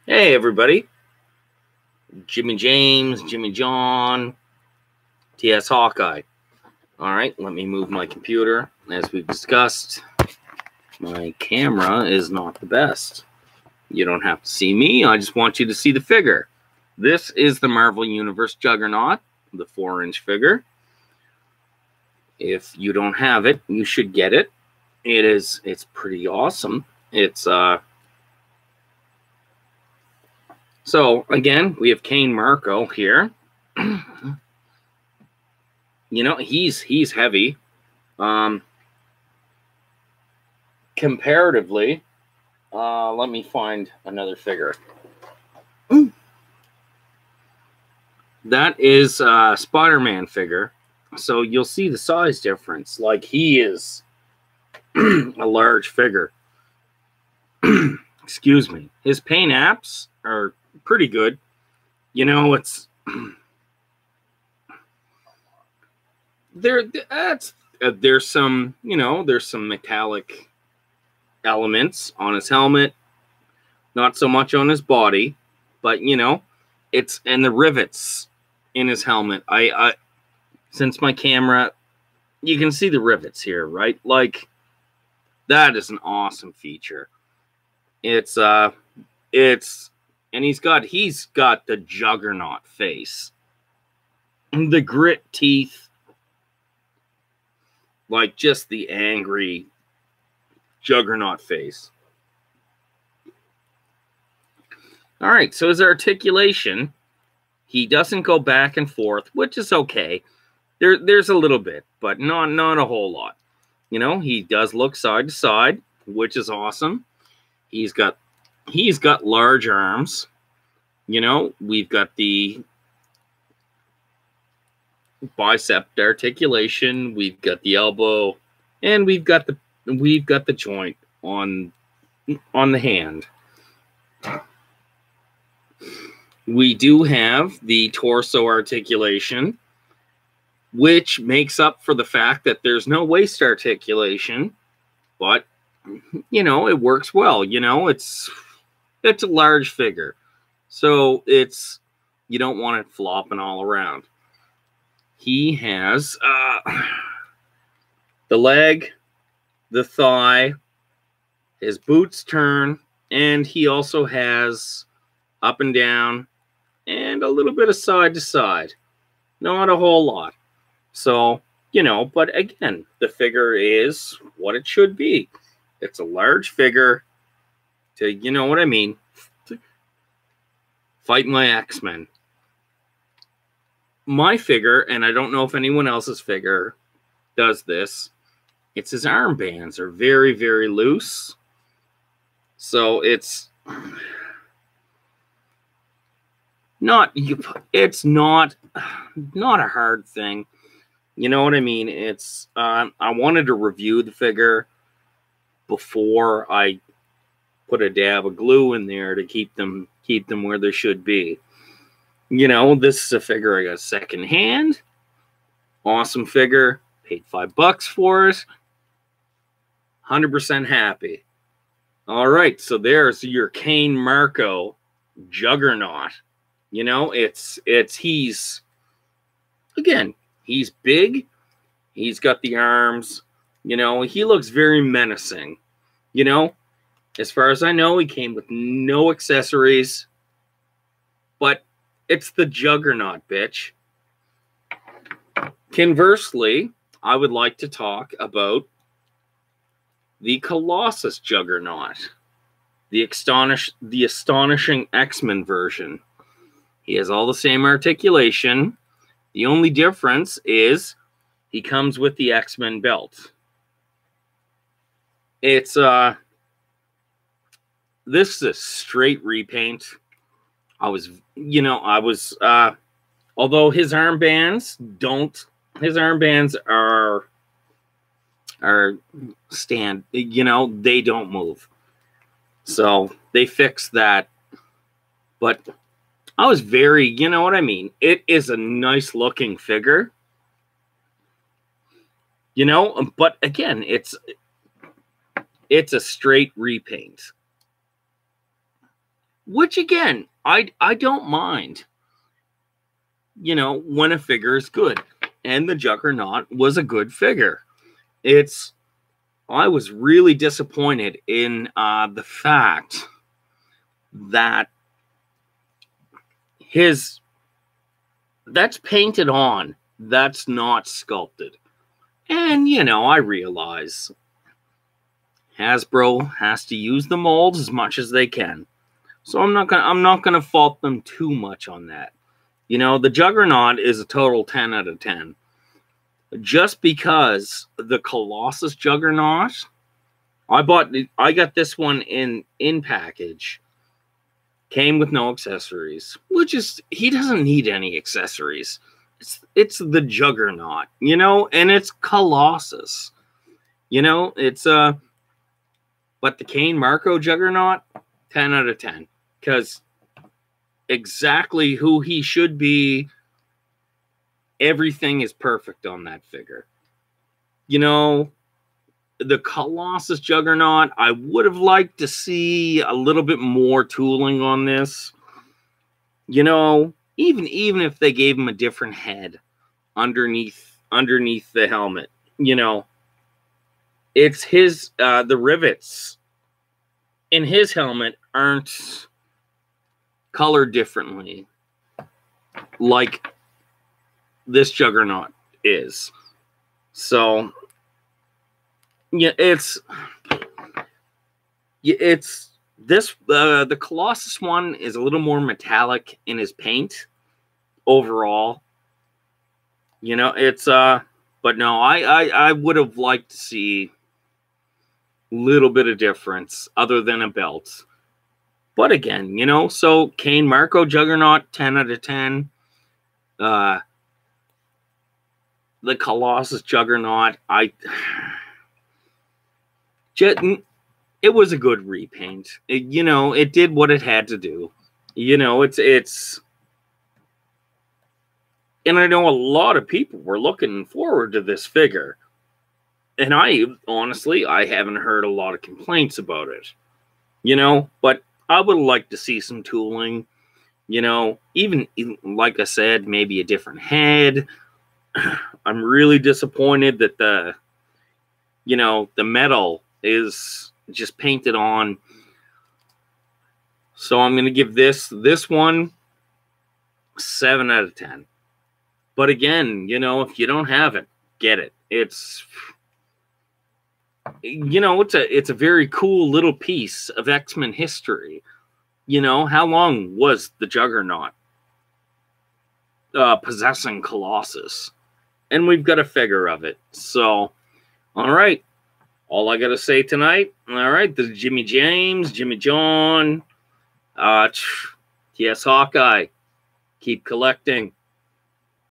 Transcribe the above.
Hey everybody, Jimmy James, Jimmy John, TS Hawkeye. All right, let me move my computer. As we've discussed, my camera is not the best. You don't have to see me, I just want you to see the figure. This is the Marvel Universe Jugernaut, the 4-inch figure. If you don't have it, you should get it. It's pretty awesome. So again, we have Kane Marco here. You know, he's heavy. Comparatively, let me find another figure. That is a Spider-Man figure. So you'll see the size difference. Like, he is a large figure. Excuse me. His paint apps are pretty good. You know, there's some metallic elements on his helmet, not so much on his body, but and the rivets in his helmet. I since my camera, you can see the rivets here, right? Like, that is an awesome feature. And he's got the Juggernaut face, the grit teeth, like just the angry Juggernaut face. All right, so his articulation, he doesn't go back and forth, which is okay. There's a little bit, but not a whole lot. You know, he does look side to side, which is awesome. He's got large arms. You know, we've got the bicep articulation, we've got the elbow, and we've got the joint on the hand. We do have the torso articulation, which makes up for the fact that there's no waist articulation, but you know, it works well. You know, it's a large figure, so you don't want it flopping all around. He has the leg, the thigh, his boots turn, and he also has up and down and a little bit of side to side. Not a whole lot. So, you know, but again, the figure is what it should be. It's a large figure to, you know what I mean, fight my X-Men. My figure, and I don't know if anyone else's figure does this, it's his armbands are very, very loose. So it's not a hard thing. You know what I mean? It's I wanted to review the figure before I put a dab of glue in there to keep them where they should be. You know, this is a figure I got secondhand. Awesome figure. Paid $5 for it. 100% happy. All right, so there's your Kane Marco Juggernaut. You know, he's big. He's got the arms. You know, he looks very menacing. You know, as far as I know, he came with no accessories. But it's the Juggernaut, bitch. Conversely, I would like to talk about the Colossus Juggernaut, the astonishing X-Men version. He has all the same articulation. The only difference is he comes with the X-Men belt. This is a straight repaint. Although his armbands are stand, you know, they don't move. So they fixed that. But I was very, you know what I mean? It is a nice looking figure. You know, but again, it's a straight repaint. which again, I don't mind, you know, when a figure is good. And the Juggernaut was a good figure. I was really disappointed in the fact that that's painted on, that's not sculpted. And, you know, I realize Hasbro has to use the molds as much as they can. So I'm not gonna fault them too much on that. You know, the Juggernaut is a total 10 out of 10. Just because the Colossus Jugernaut, I got this one in package. Came with no accessories, which is, he doesn't need any accessories. It's the Juggernaut, you know, and it's Colossus. You know, it's but the Kane Marco Juggernaut, 10 out of 10. Because exactly who he should be, everything is perfect on that figure. You know, the Colossus Juggernaut, I would have liked to see a little bit more tooling on this. You know, even if they gave him a different head underneath the helmet, you know, it's his the rivets in his helmet aren't colored differently like this Juggernaut is. So yeah, it's this the Colossus one is a little more metallic in his paint overall. You know, it's but no, I would have liked to see a little bit of difference other than a belt. But again, you know, so Kane Marco Juggernaut, 10 out of 10. The Colossus Juggernaut, it was a good repaint. You know, it did what it had to do. You know, it's and I know a lot of people were looking forward to this figure. And I haven't heard a lot of complaints about it. You know, but I would like to see some tooling. You know, even like I said, maybe a different head. I'm really disappointed that the metal is just painted on. So I'm going to give this one 7 out of 10. But again, you know, if you don't have it, get it. It's, you know, it's a very cool little piece of X-Men history. You know, how long was the Juggernaut possessing Colossus? And we've got a figure of it. So, all right. All I got to say tonight, all right, this is Jimmy James, Jimmy John. Yes, Hawkeye. Keep collecting.